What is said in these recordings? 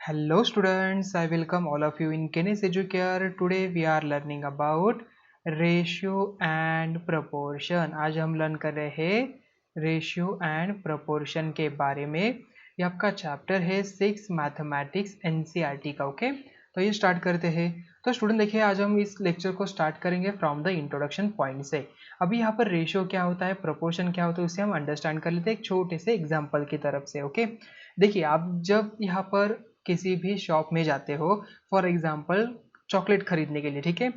Hello students, I welcome all of you in Kenis Educare. Today we are learning about ratio and proportion. आज हम learn कर रहे हैं ratio and proportion के बारे में। ये आपका चैप्टर है 6 मैथमेटिक्स एनसीईआरटी का। ओके, तो ये स्टार्ट करते हैं। तो स्टूडेंट देखिए, आज हम इस लेक्चर को स्टार्ट करेंगे फ्रॉम द इंट्रोडक्शन पॉइंट से। अभी यहाँ पर रेशियो क्या होता है, प्रोपोर्शन क्या होता है, उसे हम अंडरस्टैंड कर लेते हैं एक छोटे से एग्जाम्पल की तरफ से। ओके, देखिए आप जब यहाँ पर किसी भी शॉप में जाते हो, फॉर एग्जाम्पल चॉकलेट खरीदने के लिए, ठीक है,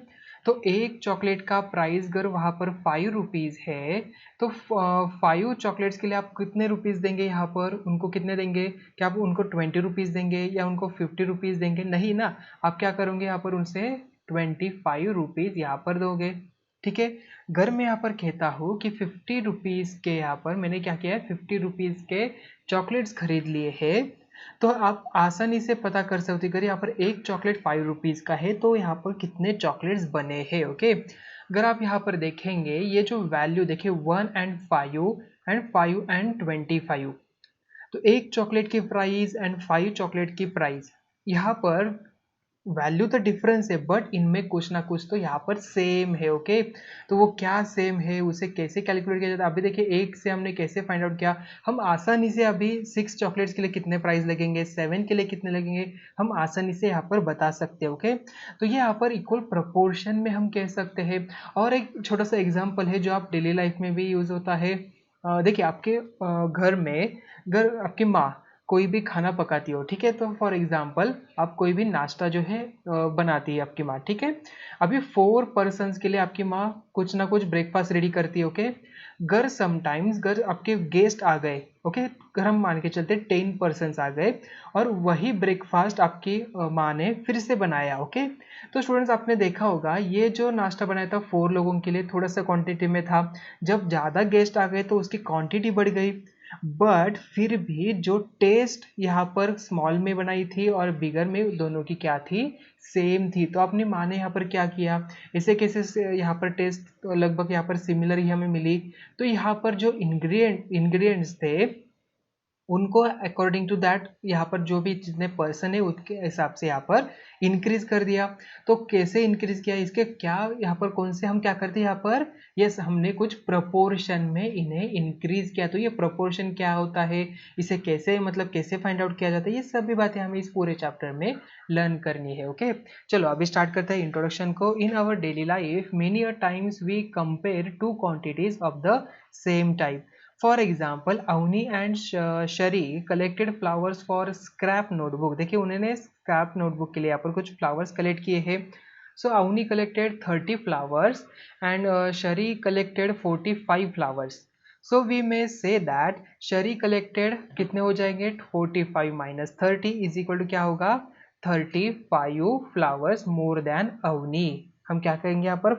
तो एक चॉकलेट का प्राइस अगर वहाँ पर 5 रुपीज़ है, तो 5 चॉकलेट्स के लिए आप कितने रुपीज़ देंगे? यहाँ पर उनको कितने देंगे? क्या आप उनको 20 रुपीज़ देंगे या उनको 50 रुपीज़ देंगे? नहीं ना, आप क्या करोगे, यहाँ पर उनसे 25 रुपीज़ यहाँ पर दोगे। ठीक है, अगर मैं यहाँ पर कहता हूँ कि 50 रुपीज़ के यहाँ पर मैंने क्या किया है, 50 रुपीज़ के चॉकलेट्स खरीद लिए हैं, तो आप आसानी से पता कर सकते हो, अगर यहाँ पर एक चॉकलेट 5 रुपीज़ का है तो यहाँ पर कितने चॉकलेट्स बने हैं। ओके, अगर आप यहाँ पर देखेंगे, ये जो वैल्यू देखिए 1 एंड 5 एंड 5 एंड 25, तो एक चॉकलेट की प्राइस एंड 5 चॉकलेट की प्राइस, यहाँ पर वैल्यू तो डिफरेंस है बट इनमें कुछ ना कुछ तो यहाँ पर सेम है। ओके, तो वो क्या सेम है, उसे कैसे कैलकुलेट किया जाता है? अभी देखिए, एक से हमने कैसे फाइंड आउट किया, हम आसानी से अभी 6 चॉकलेट्स के लिए कितने प्राइस लगेंगे, 7 के लिए कितने लगेंगे, हम आसानी से यहाँ पर बता सकते हैं। ओके, तो ये यहाँ पर इक्वल प्रपोर्शन में हम कह सकते हैं। और एक छोटा सा एग्जाम्पल है जो आप डेली लाइफ में भी यूज होता है। देखिए, आपके घर में, अगर आपकी माँ कोई भी खाना पकाती हो, ठीक है, तो फॉर एग्जांपल आप कोई भी नाश्ता जो है बनाती है आपकी माँ, ठीक है, अभी 4 पर्सन्स के लिए आपकी माँ कुछ ना कुछ ब्रेकफास्ट रेडी करती है। ओके, अगर समटाइम्स अगर आपके गेस्ट आ गए, ओके, अगर हम मान के चलते 10 पर्सन्स आ गए और वही ब्रेकफास्ट आपकी माँ ने फिर से बनाया। ओके, तो स्टूडेंट्स आपने देखा होगा, ये जो नाश्ता बनाया था 4 लोगों के लिए थोड़ा सा क्वांटिटी में था, जब ज़्यादा गेस्ट आ गए तो उसकी क्वांटिटी बढ़ गई, बट फिर भी जो टेस्ट यहाँ पर स्मॉल में बनाई थी और बिगर में, दोनों की क्या थी, सेम थी। तो अपनी माँ ने यहाँ पर क्या किया, इसे कैसे यहाँ पर टेस्ट तो लगभग यहाँ पर सिमिलर ही हमें मिली, तो यहाँ पर जो इंग्रेडिएंट्स थे उनको अकॉर्डिंग टू दैट यहाँ पर जो भी जितने पर्सन है उसके हिसाब से यहाँ पर इंक्रीज कर दिया। तो कैसे इंक्रीज किया, इसके क्या यहाँ पर कौन से हम क्या करते हैं यहाँ पर, यस, हमने कुछ प्रोपोर्शन में इन्हें इंक्रीज किया। तो ये प्रोपोर्शन क्या होता है, इसे कैसे मतलब कैसे फाइंड आउट किया जाता है, ये सभी बातें हमें इस पूरे चैप्टर में लर्न करनी है। ओके, चलो अभी स्टार्ट करते हैं इंट्रोडक्शन को। In our daily life many a times we compare two quantities of the same type. For example, Avni and Shari collected flowers for scrap notebook. देखिए, उन्होंने स्क्रैप नोटबुक के लिए यहाँ पर कुछ फ्लावर्स कलेक्ट किए हैं। So Avni collected 30 flowers and Shari collected 45 flowers. So we may say that शरी कलेक्टेड कितने हो जाएंगे, 45 माइनस 30 इज इक्वल टू क्या होगा, 35 फ्लावर्स मोर देन अवनी। हम क्या करेंगे यहाँ पर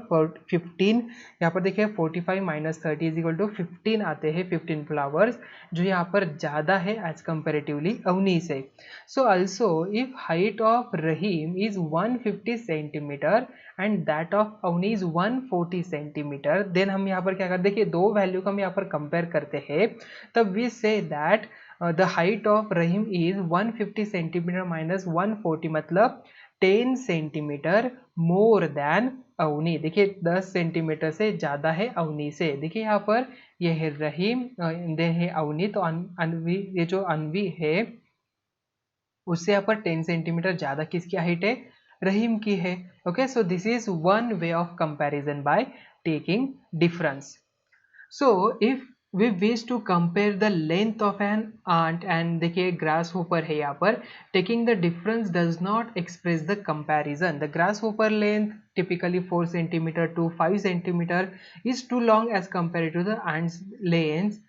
15, यहाँ पर देखिए 45 माइनस 30 इज इक्वल टू 15 आते हैं, 15 फ्लावर्स जो यहाँ पर ज़्यादा है एज कंपेरेटिवली अवनी से। So also if height of Rahim is 150 centimetre and that of Avni is 140 centimetre, then हम यहाँ पर क्या करते, देखिए दो वैल्यू का हम यहाँ पर कंपेयर करते हैं, तब we say that the height of Rahim is 150 centimetre minus 140, मतलब 10 सेंटीमीटर मोर देन अवनी। देखिए 10 सेंटीमीटर से ज़्यादा है अवनी से। देखिए यहाँ पर ये है रहीम, दे है अवनी, तो अनवी, ये जो अनवी है उससे यहाँ पर 10 सेंटीमीटर ज़्यादा किसकी हाइट है, रहीम की है। Okay, so this is one way of comparison by taking difference. So if we wish to compare the length of an ant, and देखिए ग्रास होपर है यहाँ पर, taking the difference does not express the comparison. The grasshopper length typically 4 centimeter to 5 centimeter is too long as compared to the ant's length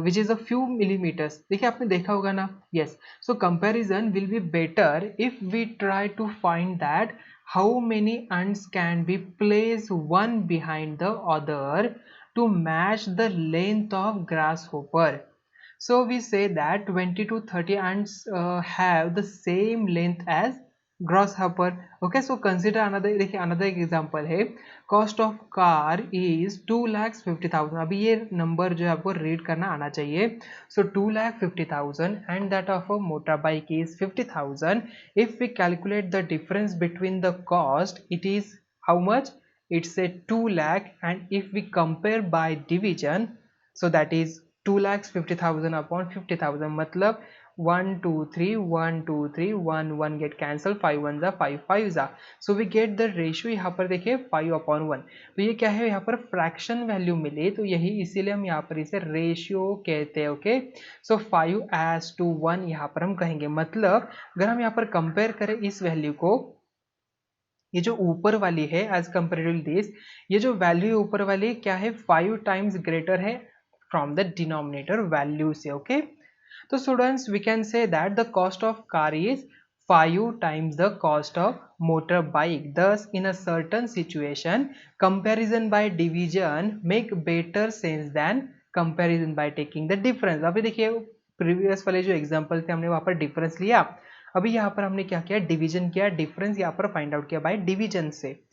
which is a few millimeters. देखिए आपने देखा होगा ना, yes, so comparison will be better if we try to find that how many ants can be placed one behind the other to match the length of grasshopper. So we say that 20 to 30 ants have the same length as gross hopper. Okay, so consider another, देखिए another एक example है, cost of car is 2,50,000। अभी ये number जो है आपको read करना आना चाहिए। So 2,50,000 and that of a motorbike is 50,000। If we calculate the difference between the cost, it is how much? It's a 2 lakh, and if we compare by division, so that is 2,50,000 upon 50,000, मतलब 1 2 3 1 2 3 1 1 get cancel, 5 1 जा 5 5 जा, so we get the ratio। यहाँ पर देखिए 5/1। तो ये क्या है, यहाँ पर फ्रैक्शन वैल्यू मिले, तो यही इसीलिए हम यहाँ पर इसे रेशियो कहते हैं। ओके, सो 5:1 यहाँ पर हम कहेंगे। मतलब अगर हम यहाँ पर कंपेयर करें इस वैल्यू को, ये जो ऊपर वाली है एज कंपेरेटिव दिस, ये जो वैल्यू है ऊपर वाली क्या है, 5 टाइम्स ग्रेटर है फ्रॉम द डिनोमिनेटर वैल्यू से। ओके, तो students we can say that the cost of car is 5 times the cost of motorbike. Thus in a certain situation comparison by division make better sense than comparison by taking the difference। अभी देखिए previous वाले जो example थे हमने वहां पर difference लिया, अभी यहाँ पर हमने क्या किया, डिवीजन किया, डिफरेंस यहाँ पर फाइंड आउट किया बाय डिवीजन से।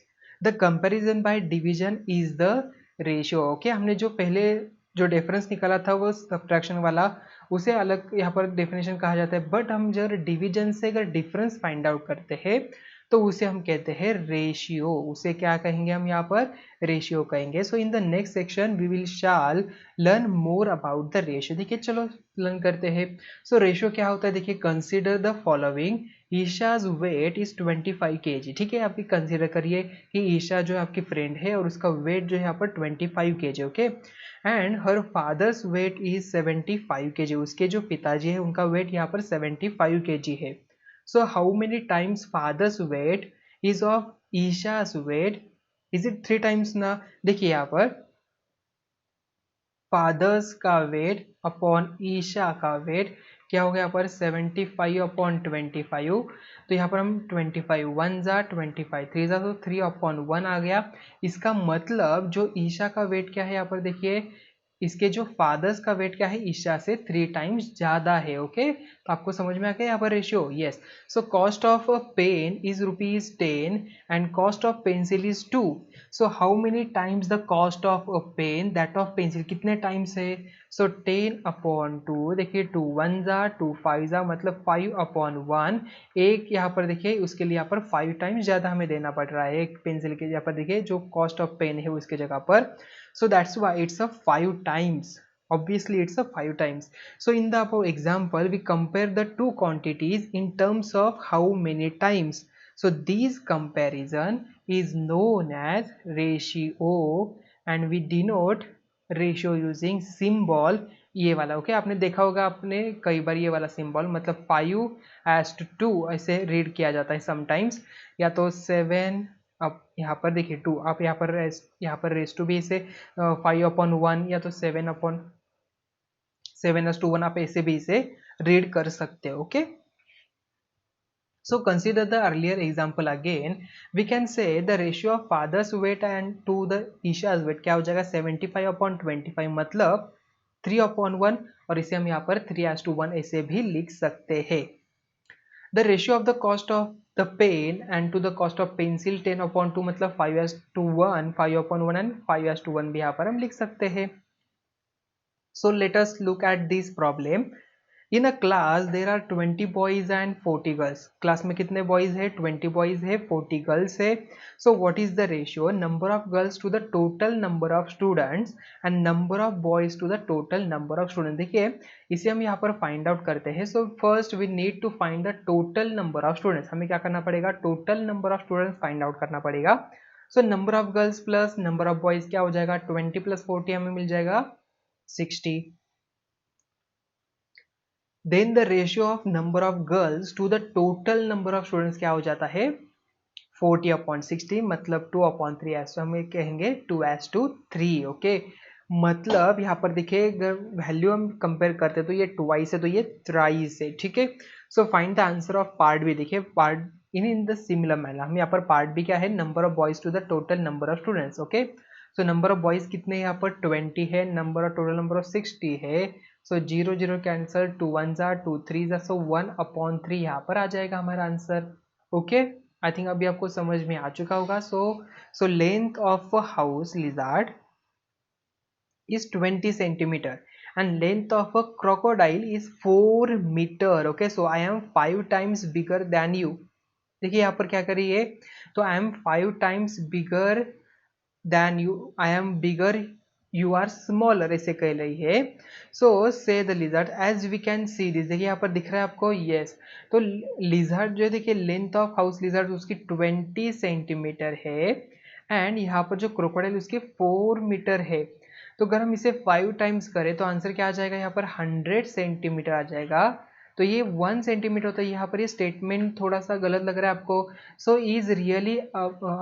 The comparison by division is the ratio. Okay, हमने जो पहले जो डिफरेंस निकाला था वो सब्ट्रैक्शन वाला, उसे अलग यहाँ पर डेफिनेशन कहा जाता है, बट हम जब डिवीजन से अगर डिफरेंस फाइंड आउट करते हैं तो उसे हम कहते हैं रेशियो। उसे क्या कहेंगे हम यहाँ पर, रेशियो कहेंगे। So in the next section we will shall learn more about the ratio. देखिए चलो लर्न करते हैं। सो रेशियो क्या होता है, देखिए consider the following, Isha's weight is 25 kg। ठीक है, आपकी कंसीडर करिए कि ईशा जो है आपकी फ्रेंड है और उसका वेट जो है यहाँ पर 25 kg। Okay, and her father's weight is 75 kg। उसके जो पिताजी है उनका वेट यहाँ पर 75 kg है। So how many times father's weight is of Isha's weight, is it 3 times ना? देखिए यहाँ पर फादर्स का वेट अपॉन ईशा का वेट क्या हो गया यहाँ पर, 75/25। तो यहाँ पर हम 25 1 जा 25 3 जा, तो 3/1 आ गया। इसका मतलब जो ईशा का वेट क्या है यहाँ पर देखिए, इसके जो फादर्स का वेट क्या है, ईशा से 3 टाइम्स ज्यादा है। ओके, तो आपको समझ में आ गया यहाँ पर ratio. Yes, so cost of a pen is ₹10 and cost of pencil is 2। So how many times the cost of a pen, that of pencil कितने टाइम्स है? सो 10/2। देखिए 2 1 जा 2 5 जा, मतलब 5/1। एक यहाँ पर देखिए उसके लिए यहाँ पर 5 टाइम्स ज्यादा हमें देना पड़ रहा है एक पेंसिल के, यहाँ पर देखिए जो कॉस्ट ऑफ पेन है उसके जगह पर। So that's why it's a 5 times. Obviously it's a 5 times. So in the above example we compare the two quantities in terms of how many times. So this comparison is known as ratio, and we denote ratio using symbol ये वाला। Okay, आपने देखा होगा, आपने कई बार ये वाला symbol, मतलब 5:2 ऐसे रीड किया जाता है समटाइम्स, या तो 7, अब यहाँ पर देखिए 2, आप यहाँ पर रेस टू भी इसे 5/1 या तो 7/7:1 आप ऐसे भी इसे रीड कर सकते हो। Okay, so consider the earlier example again. We can say the ratio of father's weight and to the Isha's weight क्या हो जाएगा, 75/25, मतलब 3/1, और इसे हम यहाँ पर 3:1 ऐसे भी लिख सकते हैं। The ratio of the cost of the pen and to the cost of pencil 10/2, मतलब 5:1, 5/1 and 5:1 भी यहाँ पर हम लिख सकते हैं। So let us look at this problem. In a class there are 20 boys and 40 girls. Class में कितने बॉयज है, 20 बॉयज है, 40 गर्ल्स है। So what is the ratio, number of girls to the total number of students and number of boys to the total number of student. देखिए इसे हम यहाँ पर फाइंड आउट करते हैं। So first we need to find the total number of students. हमें क्या करना पड़ेगा, total number of students find out करना पड़ेगा। So number of girls plus number of boys क्या हो जाएगा, 20 + 40 हमें मिल जाएगा 60। Then the ratio of number of girls to the total number of students क्या हो जाता है, 40/60, मतलब 2/3, ऐसा हमें कहेंगे 2:3। ओके, मतलब यहाँ पर देखिए अगर वैल्यू हम कंपेयर करते हैं तो ये ट्वाइस है, तो ये थ्राइस है। ठीक है, so find the answer of part B. देखिए part in the similar manner, हम यहाँ पर पार्ट बी क्या है, number of boys to the total number of students. Okay, so number of boys कितने यहाँ पर 20 है, number of total number of 60 है। सो 0 0 कैंसल, 2 1 जा 2 3 जा, सो 1/3 यहाँ पर आ जाएगा हमारा आंसर। ओके, आई थिंक अभी आपको समझ में आ चुका होगा. सो length of a house lizard is 20 centimeter and length of a crocodile is 4 meter. Okay, so I am 5 times bigger than you. देखिए यहाँ पर क्या करिए, तो I am 5 times bigger than you, I am bigger, you are smaller, ऐसे कह रही है. So say the lizard as we can see this. देखिए यहाँ पर दिख रहा है आपको, यस. तो लिजर्ड जो है, देखिए लेंथ ऑफ हाउस लिजर्ड उसकी 20 सेंटीमीटर है एंड यहाँ पर जो क्रोकोडाइल उसकी 4 मीटर है. तो अगर हम इसे 5 टाइम्स करें तो आंसर क्या आ जाएगा, यहाँ पर 100 सेंटीमीटर आ जाएगा. तो ये 1 सेंटीमीटर होता है. यहाँ पर ये स्टेटमेंट थोड़ा सा गलत लग रहा है आपको. So is really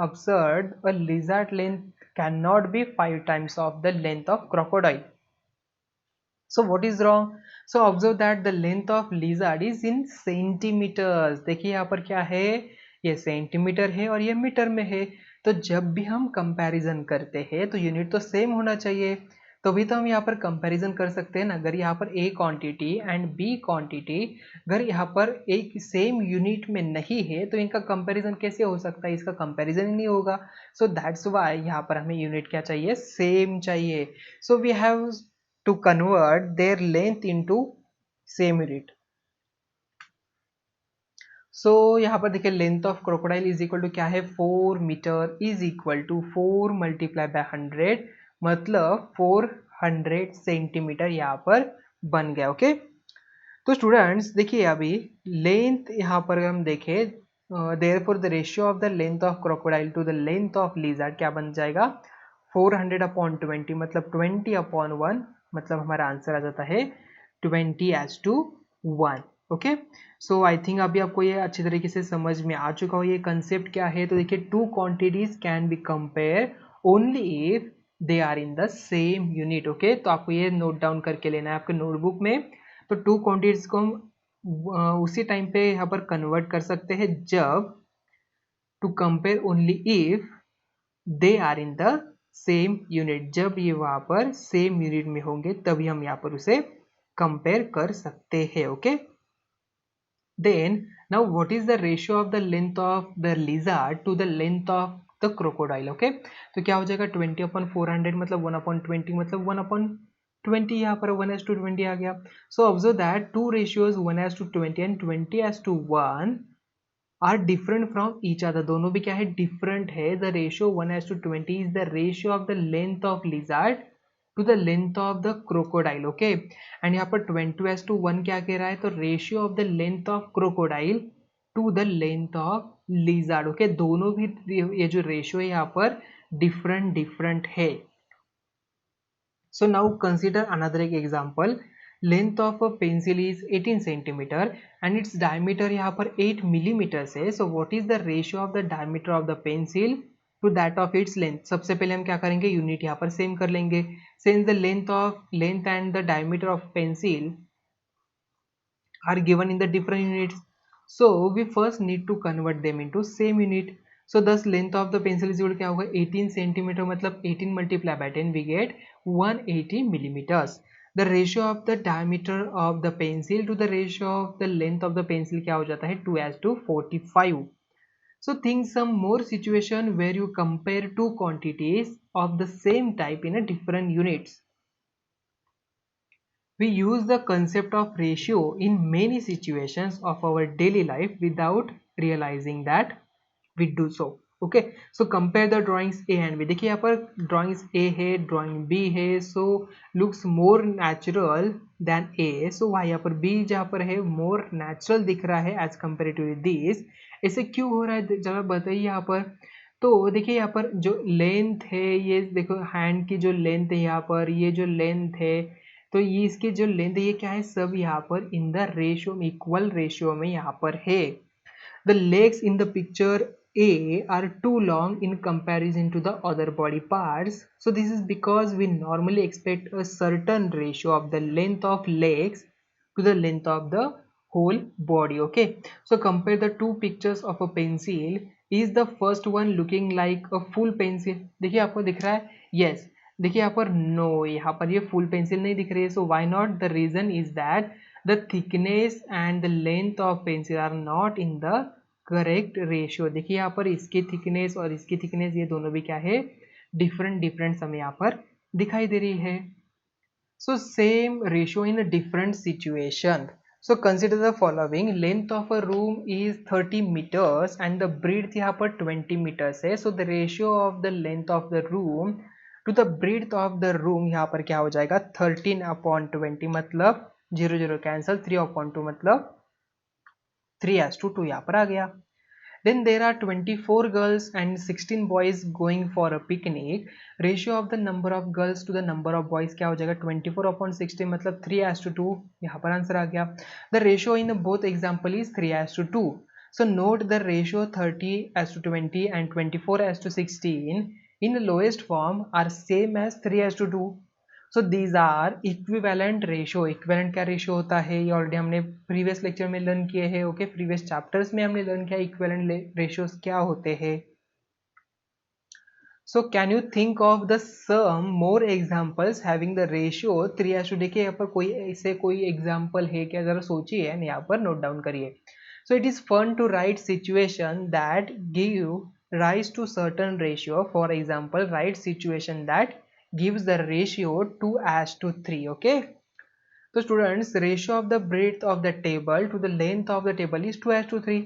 absurd, a lizard length cannot be 5 times of the length of crocodile. So what is wrong? So observe that the length of lizard is in centimeters. देखिए यहाँ पर क्या है, ये सेंटीमीटर है और ये मीटर में है. तो जब भी हम कंपैरिजन करते हैं तो यूनिट तो सेम होना चाहिए, तभी तो हम यहाँ पर कंपैरिजन कर सकते हैं ना. अगर यहाँ पर A quantity and B quantity अगर यहाँ पर एक सेम यूनिट में नहीं है तो इनका कंपैरिजन कैसे हो सकता है, इसका कंपैरिजन ही नहीं होगा. सो दैट्स व्हाई यहाँ पर हमें यूनिट क्या चाहिए, सेम चाहिए. So we have to convert their length into same unit. सो यहाँ पर देखिए length of crocodile is equal to क्या है, 4 metre is equal to 4 multiply by 100, मतलब 400 सेंटीमीटर यहाँ पर बन गया. ओके, तो स्टूडेंट्स देखिए अभी लेंथ यहाँ पर हम देखें, therefore the ratio of the length of crocodile to the length of lizard क्या बन जाएगा, 400 अपॉन 20 मतलब 20 अपॉन 1, मतलब हमारा आंसर आ जाता है 20:1. ओके, सो आई थिंक अभी आपको ये अच्छी तरीके से समझ में आ चुका हो ये कंसेप्ट क्या है. तो देखिए two quantities can be compare only if they are in the same unit. Okay, तो आपको ये नोट डाउन करके लेना है आपके नोटबुक में. तो टू क्वांटिटीज को हम उसी टाइम पे यहाँ पर कन्वर्ट कर सकते हैं जब to compare only if they are in the same unit. जब ये वहां पर सेम यूनिट में होंगे तभी हम यहाँ पर उसे कंपेयर कर सकते हैं. Okay, then now what is the ratio of the length of the lizard to the length of the crocodile. Okay, तो क्या हो जाएगा 20 अपॉन 400 मतलब 1/20 मतलब 1/20, यहाँ पर 1:20 आ गया. So observe that two ratios 1:20 and 20:1 are different from each other. दोनों भी क्या है, डिफरेंट है. The ratio 1:20 is the ratio of the length of lizard to the length of the crocodile. Okay, and यहाँ पर 20:1 क्या कह रहा है, तो ratio of the length of crocodile to the length of lizard. Okay, दोनों भी ये जो रेशियो है यहाँ पर डिफरेंट है. So now consider another example. Length of a pencil is 18 centimeter and its diameter यहाँ पर 8 millimeters है. So what is the ratio of the diameter of the pencil to that of its length? सबसे पहले हम क्या करेंगे, unit यहाँ पर सेम कर लेंगे. Since the length and the diameter of pencil are given in the different units, so we first need to convert them into same unit. So thus length of the pencil is equal क्या होगा, 18 centimetre मतलब 18 multiply by 10 we get 180 millimeters. The ratio of the diameter of the pencil to the ratio of the length of the pencil क्या हो जाता है, 2:45. So think some more situation where you compare two quantities of the same type in a different units. We use the concept of ratio in many situations of our daily life without realizing that we do so. Okay, so compare the drawings A and B. देखिए यहाँ पर drawings A है, drawing B है, so looks more natural than A. So वहाँ यहाँ पर B जहाँ पर है more natural दिख रहा है as compared to this. ऐसे क्यों हो रहा है जरा बताइए यहाँ पर. तो देखिए यहाँ पर जो लेंथ है, ये देखो हैंड की जो लेंथ है यहाँ पर, ये जो लेंथ है, तो ये इसके जो लेंथ है ये क्या है, सब यहाँ पर इन द रेशियो में, इक्वल रेशियो में यहाँ पर है. The legs in the picture A are too long in comparison to the other body parts. So this is because we normally expect a certain ratio of the length of legs to the length of the whole body. Okay, so compare the two pictures of a pencil. Is the first one looking like a full pencil? देखिए आपको दिख रहा है, yes. देखिए यहाँ पर no, यहाँ पर ये फुल पेंसिल नहीं दिख रही है. So why not, the reason is that the thickness and the length of pencil are not in the correct ratio. देखिए यहाँ पर इसकी थिकनेस और इसकी थिकनेस ये दोनों भी क्या है, डिफरेंट हमें यहाँ पर दिखाई दे रही है। So same ratio in a different situation. So consider the following, length of a room is 30 meters and the breadth यहाँ पर 20 meters है। So the ratio of the length of the room to the breadth of the room यहाँ पर क्या हो जाएगा, 13/20, मतलब 0 0 cancel, 3/2 मतलब 3:2 यहाँ पर आ गया। Then there are 24 girls and 16 boys going for a picnic. Ratio of the number of girls to the number of boys क्या हो जाएगा, 24/16 मतलब 3:2, यहाँ पर आंसर आ गया। The ratio in both example is 3:2. So note the ratio 30:20 and 24:16 in the lowest form are same as 3:2. So these are equivalent ratio. Equivalent क्या ratio होता है, ये ऑलरेडी हमने प्रीवियस लेक्चर में लर्न किए हैं। ओके, प्रीवियस चैप्टर्स में हमने लर्न किया इक्विवेलेंट रेशियोज क्या होते हैं। So can you think of the some more examples having the ratio 3:2। देखिए यहाँ पर कोई ऐसे कोई एग्जाम्पल है क्या, जरा सोचिए एंड यहाँ पर नोट डाउन करिए। So it is fun to write situation that give rise to certain ratio. For example, write situation that gives the ratio 2:3. Okay, so students, ratio of the breadth of the table to the length of the table is 2:3.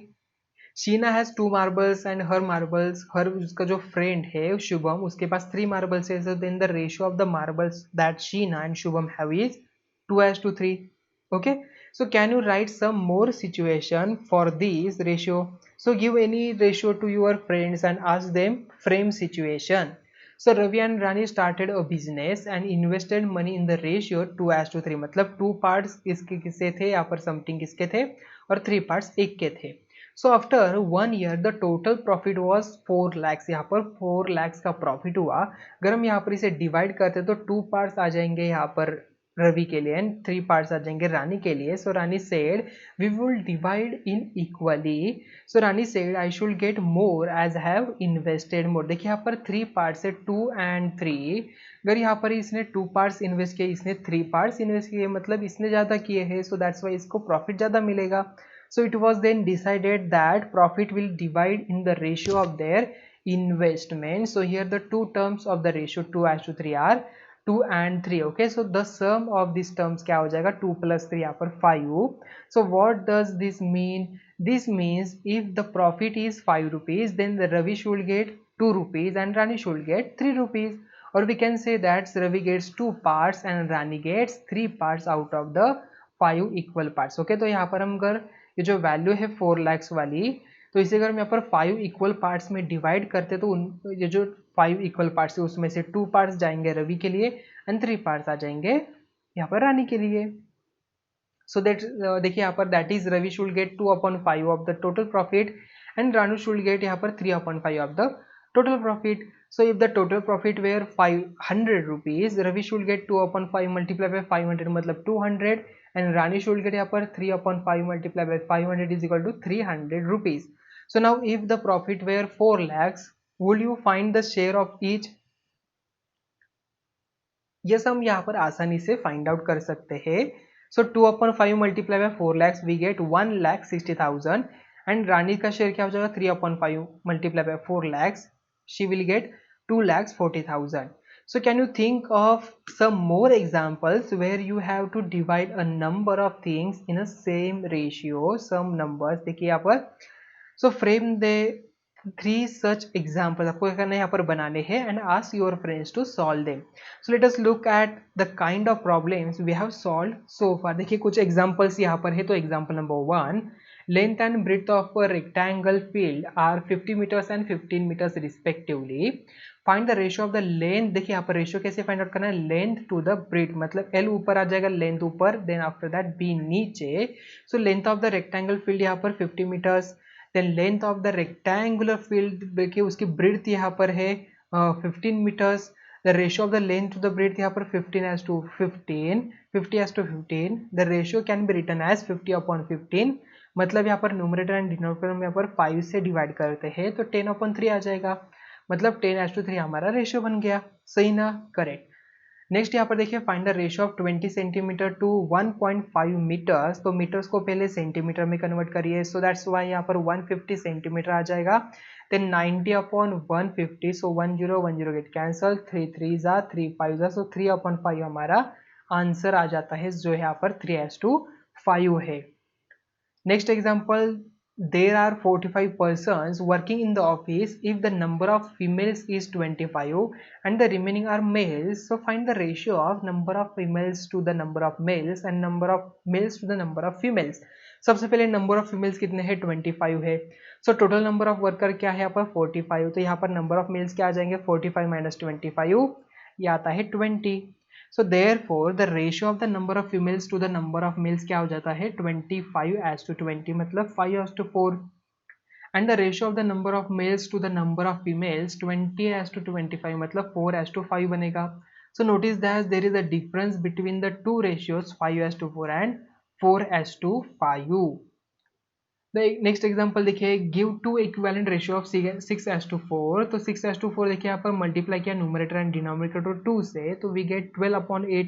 Sheena has 2 marbles and her marbles, her उसका जो friend है शुभम, उसके पास 3 marbles है। So then the ratio of the marbles that Sheena and Shubham have is 2:3. Okay, so can you write some more situation for this ratio? So give any ratio to your friends and ask them frame situation. So Ravi and Rani started a business and invested money in the ratio 2:3, मतलब 2 parts इसके किसके थे, यहाँ पर something किसके थे और 3 parts एक के थे। So after 1 year the total profit was 4 lakhs। यहाँ पर 4 lakhs का प्रॉफिट हुआ। अगर हम यहाँ पर इसे डिवाइड करते तो 2 parts आ जाएंगे यहाँ पर रवि के लिए एंड 3 parts आ जाएंगे रानी के लिए। सो Rani said we will divide in equally. सो Rani said I should get more as have invested more. देखिए यहाँ पर 3 parts है 2 and 3। अगर यहाँ पर इसने 2 parts इन्वेस्ट किए, इसने 3 parts इन्वेस्ट किए, मतलब इसने ज़्यादा किए हैं। सो दैट्स वाई इसको प्रॉफिट ज़्यादा मिलेगा। So it was then decided that profit will divide in the ratio of their investment. So here the two terms of the ratio 2:3 are 2 and 3. Okay, so the sum of these terms क्या हो जाएगा, 2 plus 3 यहाँ पर 5. So what does this mean? This means if the profit is 5 rupees, then the Ravi should get 2 rupees and Rani should get 3 rupees. Or we can say that Ravi gets 2 parts and Rani gets 3 parts out of the 5 equal parts. Okay, तो यहाँ पर हम अगर ये जो value है 4 lakhs वाली, तो इसे अगर हम यहाँ पर 5 इक्वल पार्ट्स में डिवाइड करते तो ये जो 5 इक्वल पार्ट्स है उसमें से 2 पार्ट्स जाएंगे रवि के लिए एंड 3 पार्ट्स आ जाएंगे यहाँ पर रानी के लिए। सो दैट देखिए यहाँ पर that is Ravi should get 2/5 of the total profit and Ranu should get यहाँ पर 3/5 of the total profit. So if the total profit were 500 rupees, Ravi should get 2/5 multiplied by 500 मतलब 200 and Rani should get यहाँ पर 3/5 multiplied by 500 is equal to 300 rupees. So now if the profit were 4 lakhs, would you find the share of each? Yes, हम यहाँ पर आसानी से find out कर सकते हैं। So 2/5 multiplied by 4 lakhs we get 1,60,000 and Rani का share क्या हो जाएगा 3/5 multiplied by 4 lakhs, she will get 2,40,000. So can you think of some more examples where you have to divide a number of things in a same ratio, some numbers देखिए यहाँ पर। So frame the 3 such examples, आपको क्या करना है यहाँ पर बनाने हैं and ask your friends to solve them. So let us look at the kind of problems we have solved so far. देखिए कुछ examples यहाँ पर है। तो example number 1, length and breadth of a rectangle field are 50 meters and 15 meters respectively. Find the ratio of the length। देखिए यहाँ पर ratio कैसे फाइंड आउट करना है, लेंथ टू द ब्रेथ, मतलब L ऊपर आ जाएगा, लेंथ ऊपर, देन आफ्टर दैट B नीचे। So length of the rectangle field यहाँ पर 50 metres, then length of the rectangular field देखिए उसकी ब्रेथ यहाँ पर है 15 metres. The ratio of the length to the breadth यहाँ पर 15:15, 50:15। The ratio can be written as 50/15, मतलब यहाँ पर न्यूमरेटर एंड डिनोमिनेटर में यहाँ पर 5 से डिवाइड करते हैं तो 10/3 आ जाएगा, मतलब 10:3 हमारा रेशियो बन गया। सही ना, करेक्ट। नेक्स्ट यहाँ पर देखिए find the ratio of 20 centimetre to 1.5 metres. तो मीटर्स को पहले सेंटीमीटर में कन्वर्ट करिए, सो दैट्स वाई यहाँ पर 150 सेंटीमीटर आ जाएगा। देन 90 अपॉन 150, सो 10 गेट कैंसल, 3 3 जा 3 5 जा, सो 3/5 हमारा आंसर आ जाता है, जो यहाँ पर 3:5 है। Next example, there are 45 persons working in the office. If the number of females is 25 and the remaining are males, so find the ratio of number of females to the number of males and number of males to the number of females. सबसे पहले number of females कितने हैं, 25 है। So total number of worker क्या है यहाँ पर 45, तो यहाँ पर नंबर ऑफ मेल्स क्या आ जाएंगे, 45 माइनस 25, ये आता है 20। So therefore the ratio of the number of females to the number of males क्या हो जाता है, 25:20, मतलब 5:4। And the ratio of the number of males to the number of females 20:25, मतलब 4:5 बनेगा। So notice that there is a difference between the two ratios 5:4 and 4:5। Next example देखिए, give two equivalent ratio of 6:4। तो 6:4 देखिए यहाँ पर multiply किया numerator and denominator 2 से, तो we get 12/8।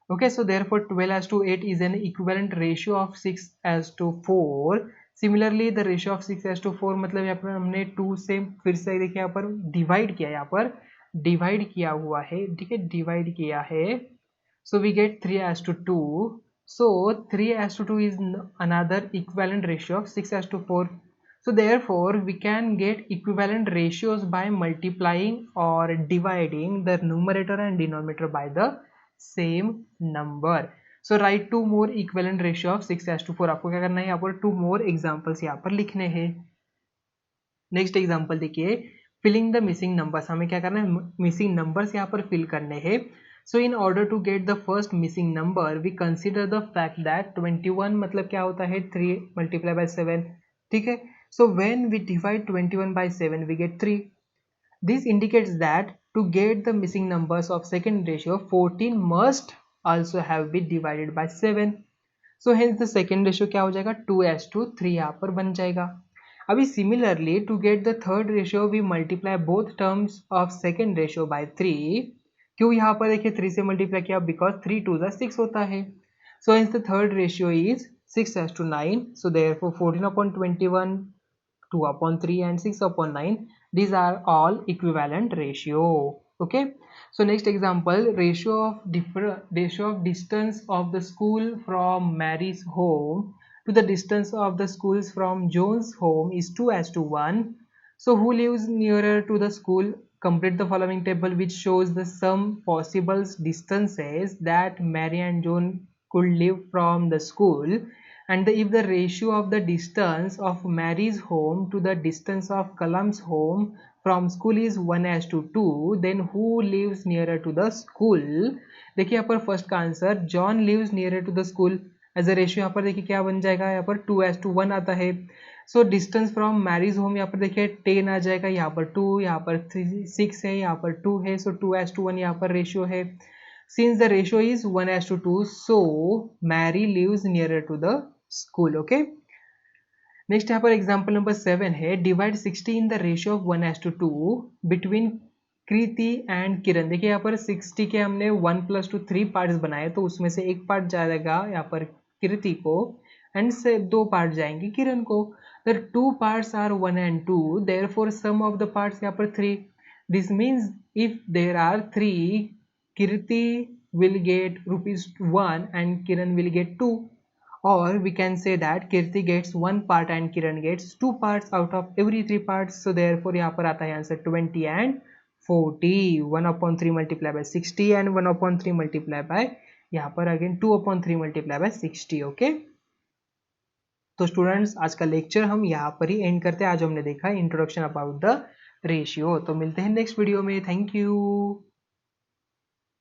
okay, so therefore 12:8 is an equivalent ratio of 6:4। similarly the ratio of 6:4 मतलब यहाँ पर हमने 2 से फिर से देखिए यहाँ पर डिवाइड किया, यहाँ पर डिवाइड किया हुआ है, ठीक है, डिवाइड किया है, so we get 3:2। so 3:2 is another equivalent ratio of 6:4। so therefore we can get equivalent ratios by multiplying or dividing the numerator and denominator by the same number। so write two more equivalent ratio of 6:4। आपको क्या करना है, यहाँ पर 2 more examples यहाँ पर लिखने हैं। नेक्स्ट एग्जाम्पल देखिए, फिलिंग द मिसिंग नंबर्स। हमें क्या करना है, मिसिंग नंबर्स यहाँ पर फिल करने हैं। So in order to get the first missing number we consider the fact that 21 मतलब क्या होता है, 3 × 7, ठीक है। So when we divide 21 by 7 we get 3। This indicates that to get the missing numbers of second ratio 14 must also have been divided by 7। So hence the second ratio क्या हो जाएगा, 2:3 यहाँ पर बन जाएगा। अभी similarly to get the third ratio we multiply both terms of second ratio by 3। क्यों यहाँ पर देखिए 3 से मल्टीप्लाई किया, बिकॉज 3 2 6 होता है। सो hence the third ratio is 6:9। So therefore 14/21, 2/3 and 6/9, these are all equivalent ratio। okay, so next example, ratio of distance of the school from Mary's home to the distance of the schools from John's home is 2:1। so who lives nearer to the school, complete the following table which shows the some possible distances that Mary and John could live from the school, and if the ratio of the distance of Mary's home to the distance of Kalam's home from school is 1:2, then who lives nearer to the school। देखिए यहाँ पर first का answer John lives nearer to the school, as a ratio यहाँ पर देखिए क्या बन जाएगा, यहाँ पर 2:1 आता है। So distance from marriage home यहाँ पर देखिए 10 आ जाएगा, यहाँ पर 2, यहाँ पर 6 है, यहाँ पर 2 है, सो 2:1 यहाँ पर रेशियो है। Since the ratio is 1:2, so Mary lives nearer to the school. Okay, next यहाँ पर एग्जाम्पल नंबर 7 है, divide 60 in the ratio of 1:2 between Kriti and Kiran. देखिए यहाँ पर 60 के हमने 1 + 2 3 पार्ट्स बनाए, तो उसमें से एक पार्ट जाएगा यहाँ पर कृति को एंड से 2 पार्ट जाएंगे किरण को। The 2 parts are 1 and 2, therefore sum of the parts यहाँ पर 3। This means if there are 3, Kriti will get ₹1 and Kiran will get 2, or we can say that Kirti gets 1 part and Kiran gets 2 parts out of every 3 parts। so therefore यहाँ पर आता है answer 20 and 40। 1/3 multiply by 60 and 1/3 multiply by यहाँ पर again 2/3 multiply by 60। Okay, तो students आज का lecture हम यहाँ पर ही एंड करते हैं। आज हमने देखा इंट्रोडक्शन अबाउट द रेशियो। तो मिलते हैं नेक्स्ट वीडियो में, थैंक यू।